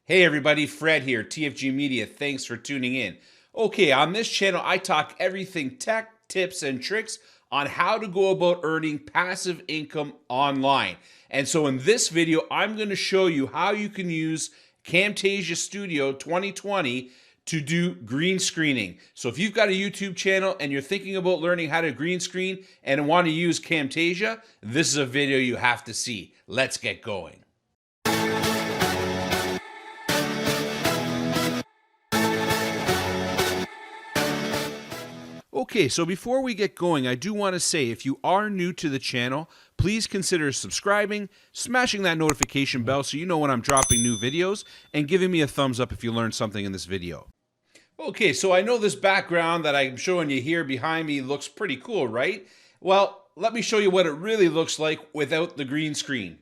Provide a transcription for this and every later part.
Hey everybody, Fred here, TFG Media. Thanks for tuning in. Okay, on this channel, I talk everything tech, tips, and tricks on how to go about earning passive income online. And so in this video, I'm going to show you how you can use Camtasia Studio 2020 to do green screening. So if you've got a YouTube channel and you're thinking about learning how to green screen and want to use Camtasia, this is a video you have to see. Let's get going. Okay, so before we get going, I do want to say if you are new to the channel, please consider subscribing, smashing that notification bell so you know when I'm dropping new videos, and giving me a thumbs up if you learned something in this video. Okay, so I know this background that I'm showing you here behind me looks pretty cool, right? Well, let me show you what it really looks like without the green screen.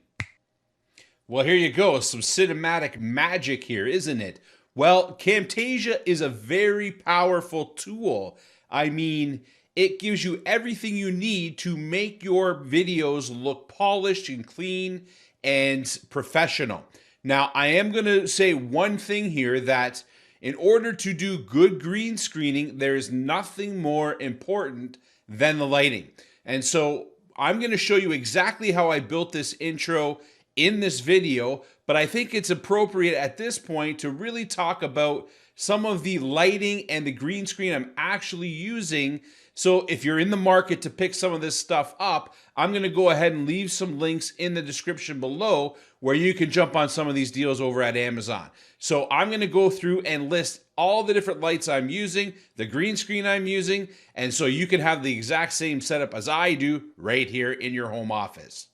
Well, here you go, some cinematic magic here, isn't it? Well, Camtasia is a very powerful tool. I mean, it gives you everything you need to make your videos look polished and clean and professional. Now, I am going to say one thing here, that in order to do good green screening, there is nothing more important than the lighting. And so I'm going to show you exactly how I built this intro in this video, but I think it's appropriate at this point to really talk about some of the lighting and the green screen I'm actually using. So if you're in the market to pick some of this stuff up, I'm going to go ahead and leave some links in the description below where you can jump on some of these deals over at Amazon. So I'm going to go through and list all the different lights I'm using, the green screen I'm using, and so you can have the exact same setup as I do right here in your home office.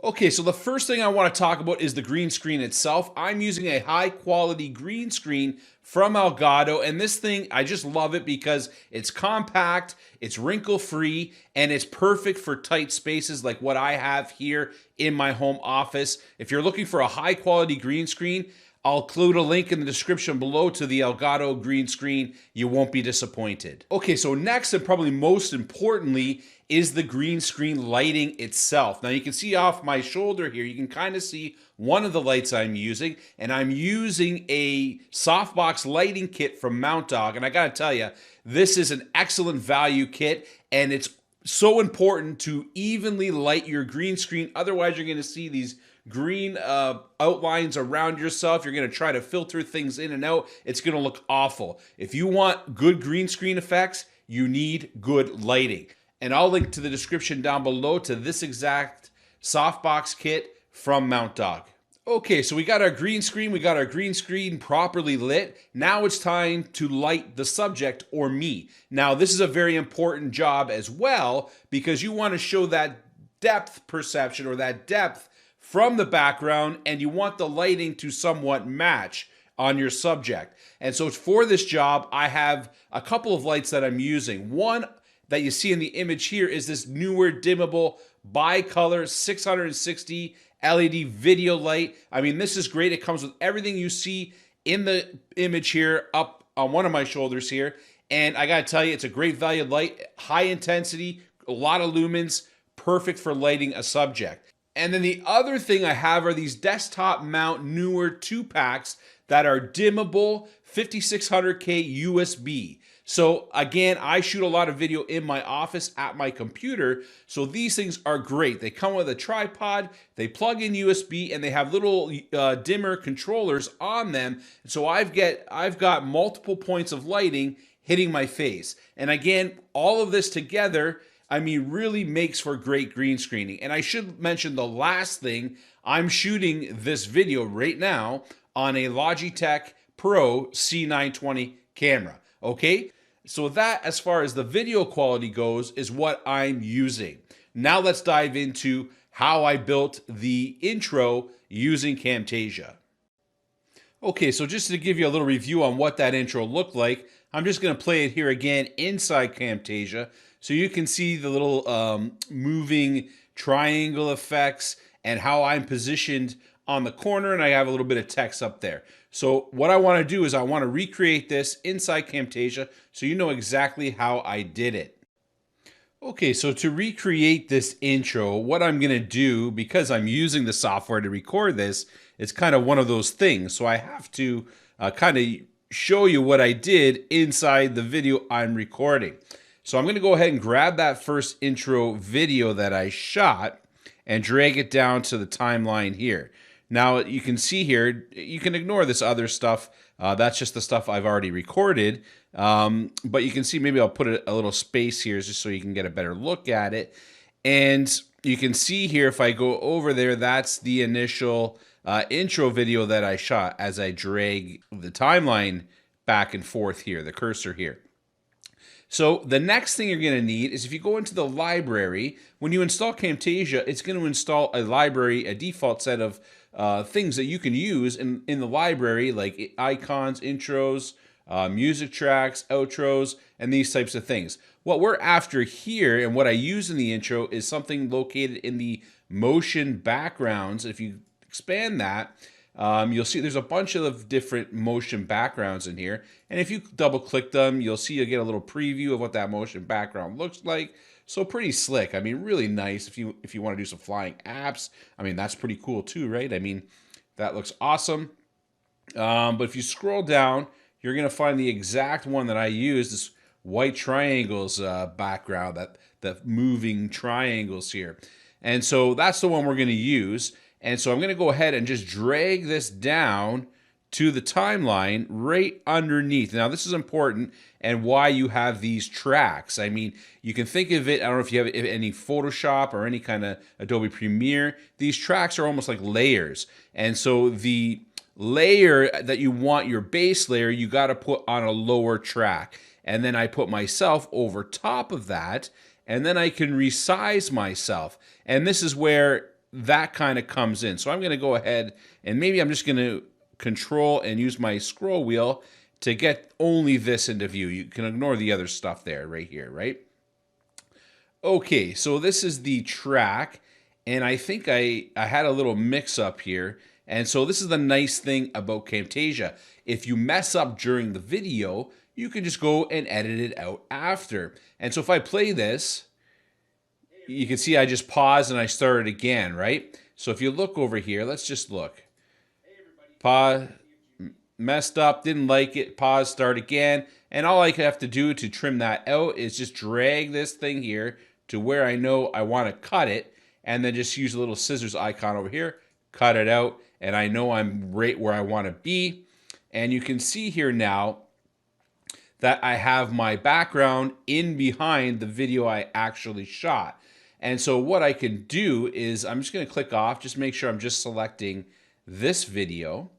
Okay, so the first thing I want to talk about is the green screen itself. I'm using a high quality green screen from Elgato, and this thing, I just love it because it's compact, it's wrinkle free, and it's perfect for tight spaces like what I have here in my home office. If you're looking for a high quality green screen, I'll include a link in the description below to the Elgato green screen. You won't be disappointed. Okay, so next and probably most importantly is the green screen lighting itself. Now you can see off my shoulder here, you can kind of see one of the lights I'm using, and I'm using a softbox lighting kit from Mount Dog. And I gotta tell you, this is an excellent value kit, and it's so important to evenly light your green screen. Otherwise, you're gonna see these green outlines around yourself. You're going to try to filter things in and out. It's going to look awful. If you want good green screen effects, you need good lighting. And I'll link to the description down below to this exact softbox kit from Mount Dog. Okay, so we got our green screen properly lit. Now it's time to light the subject, or me. Now this is a very important job as well, because you want to show that depth perception, or that depth from the background, and you want the lighting to somewhat match on your subject. And so for this job, I have a couple of lights that I'm using. One that you see in the image here is this newer dimmable bicolor 660 LED video light. I mean, this is great. It comes with everything you see in the image here up on one of my shoulders here. And I gotta tell you, it's a great value light, high intensity, a lot of lumens, perfect for lighting a subject. And then the other thing I have are these desktop mount newer 2-packs that are dimmable 5600K USB. So again, I shoot a lot of video in my office at my computer, so these things are great. They come with a tripod, they plug in USB, and they have little dimmer controllers on them. So I've got multiple points of lighting hitting my face. And again, all of this together, I mean, really makes for great green screening. And I should mention the last thing, I'm shooting this video right now on a Logitech Pro C920 camera, okay? So that, as far as the video quality goes, is what I'm using. Now let's dive into how I built the intro using Camtasia. Okay, so just to give you a little review on what that intro looked like, I'm just gonna play it here again inside Camtasia, so you can see the little moving triangle effects and how I'm positioned on the corner, and I have a little bit of text up there. So what I want to do is I want to recreate this inside Camtasia so you know exactly how I did it. Okay, so to recreate this intro, what I'm going to do, because I'm using the software to record this, it's kind of one of those things. So I have to kind of show you what I did inside the video I'm recording. So I'm going to go ahead and grab that first intro video that I shot and drag it down to the timeline here. Now you can see here, you can ignore this other stuff. That's just the stuff I've already recorded. But you can see, maybe I'll put a little space here just so you can get a better look at it. And you can see here, if I go over there, that's the initial intro video that I shot as I drag the timeline back and forth here, the cursor here. So the next thing you're going to need is, if you go into the library, when you install Camtasia, it's going to install a library, a default set of things that you can use in the library, like icons, intros, music tracks, outros, and these types of things. What we're after here, and what I use in the intro, is something located in the motion backgrounds. If you expand that, you'll see there's a bunch of different motion backgrounds in here. And if you double click them, you'll see, you'll get a little preview of what that motion background looks like. So pretty slick. I mean, really nice if you want to do some flying apps. I mean, that's pretty cool too, right? I mean, that looks awesome. But if you scroll down, you're going to find the exact one that I use, this white triangles background, that moving triangles here. And so that's the one we're going to use. And so I'm going to go ahead and just drag this down to the timeline right underneath. Now, this is important, and why you have these tracks. I mean, you can think of it, I don't know if you have any Photoshop or any kind of Adobe Premiere. These tracks are almost like layers. And so the layer that you want, your base layer, you got to put on a lower track. And then I put myself over top of that, and then I can resize myself. And this is where that kind of comes in. So I'm going to go ahead, and maybe I'm just going to control and use my scroll wheel to get only this into view. You can ignore the other stuff there, right here, right? Okay, so this is the track, and I think I had a little mix up here. And so this is the nice thing about Camtasia. If you mess up during the video, you can just go and edit it out after. And so if I play this, you can see I just paused and I started again, right? So if you look over here, let's just look. Pause, messed up, didn't like it, pause, start again. And all I have to do to trim that out is just drag this thing here to where I know I want to cut it, and then just use a little scissors icon over here, cut it out, and I know I'm right where I want to be. And you can see here now that I have my background in behind the video I actually shot. And so what I can do is, I'm just going to click off, just make sure I'm just selecting this video.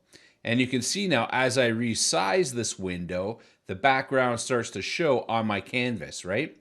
And you can see now, as I resize this window, the background starts to show on my canvas, right?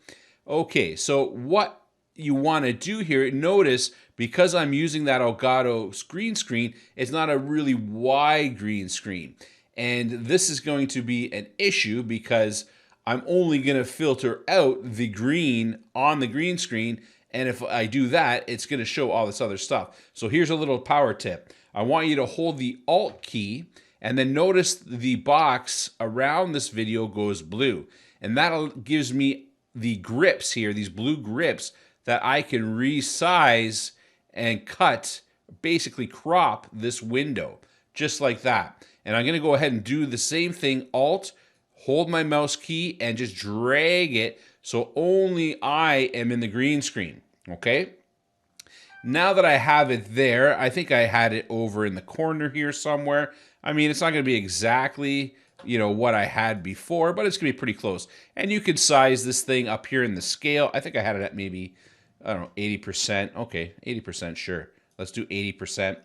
Okay, so what you want to do here, notice, because I'm using that Elgato green screen, it's not a really wide green screen. And this is going to be an issue because I'm only going to filter out the green on the green screen. And if I do that, it's going to show all this other stuff. So here's a little power tip. I want you to hold the Alt key, and then notice the box around this video goes blue. And that gives me the grips here, these blue grips, that I can resize and cut, basically crop this window, just like that. And I'm going to go ahead and do the same thing, Alt, hold my mouse key, and just drag it so only I am in the green screen, okay? Now that I have it there, I think I had it over in the corner here somewhere. I mean, it's not going to be exactly, what I had before, but it's going to be pretty close. And you could size this thing up here in the scale. I think I had it at maybe, I don't know, 80%. Okay, 80%, sure. Let's do 80%.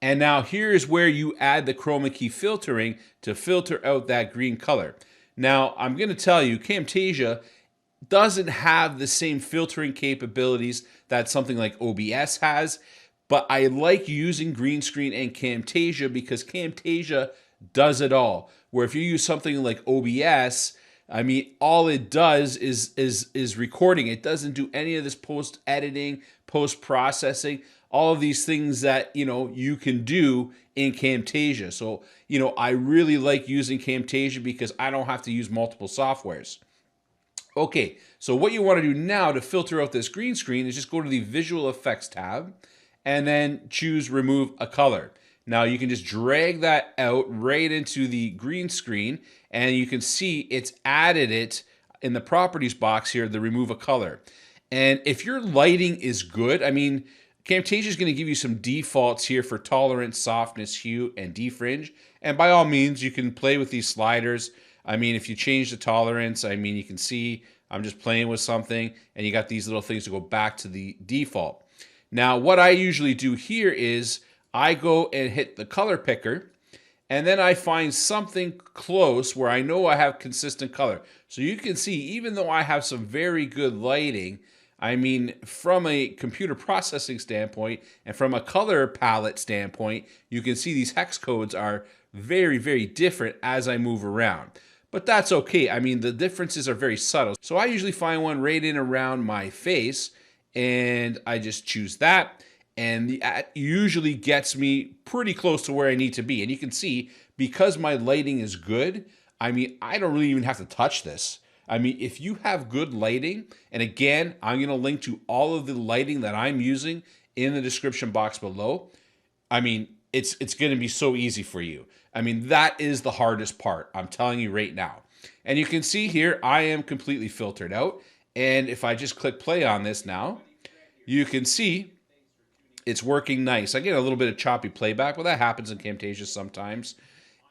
And now here's where you add the chroma key filtering to filter out that green color. Now, I'm going to tell you, Camtasia doesn't have the same filtering capabilities that something like OBS has, but I like using green screen and Camtasia because Camtasia does it all. Where if you use something like OBS, I mean, all it does is recording. It doesn't do any of this post-editing, post-processing, all of these things that, you can do in Camtasia. So, I really like using Camtasia because I don't have to use multiple softwares. Okay, so what you want to do now to filter out this green screen is just go to the Visual Effects tab and then choose Remove a Color. Now you can just drag that out right into the green screen, and you can see it's added it in the properties box here, the Remove a Color. And if your lighting is good, I mean, Camtasia is going to give you some defaults here for tolerance, softness, hue, and defringe. And by all means, you can play with these sliders. I mean, if you change the tolerance, I mean, you can see I'm just playing with something, and you got these little things to go back to the default. Now, what I usually do here is I go and hit the color picker, and then I find something close where I know I have consistent color. So you can see, even though I have some very good lighting, I mean, from a computer processing standpoint and from a color palette standpoint, you can see these hex codes are very, very different as I move around. But that's okay. I mean, the differences are very subtle. So I usually find one right in around my face, and I just choose that. And that usually gets me pretty close to where I need to be. And you can see, because my lighting is good, I mean, I don't really even have to touch this. I mean, if you have good lighting, and again, I'm going to link to all of the lighting that I'm using in the description box below. I mean, it's going to be so easy for you. I mean, that is the hardest part, I'm telling you right now. And you can see here, I am completely filtered out. And if I just click play on this now, you can see it's working nice. I get a little bit of choppy playback, but that happens in Camtasia sometimes.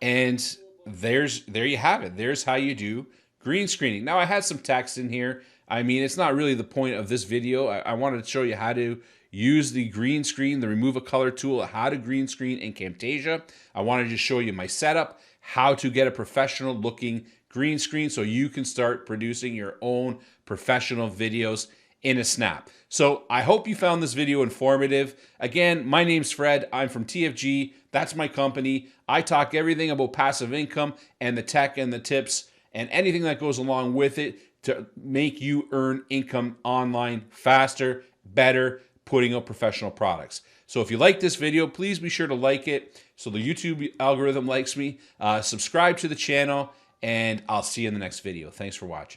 And there you have it. There's how you do green screening. Now, I had some text in here. I mean, it's not really the point of this video. I wanted to show you how to use the green screen, the Remove a Color tool, how to green screen in Camtasia. I wanted to show you my setup, how to get a professional looking green screen so you can start producing your own professional videos in a snap. So I hope you found this video informative. Again, my name's Fred. I'm from TFG. That's my company. I talk everything about passive income and the tech and the tips and anything that goes along with it to make you earn income online faster, better, putting out professional products. So if you like this video, please be sure to like it so the YouTube algorithm likes me. Subscribe to the channel, and I'll see you in the next video. Thanks for watching.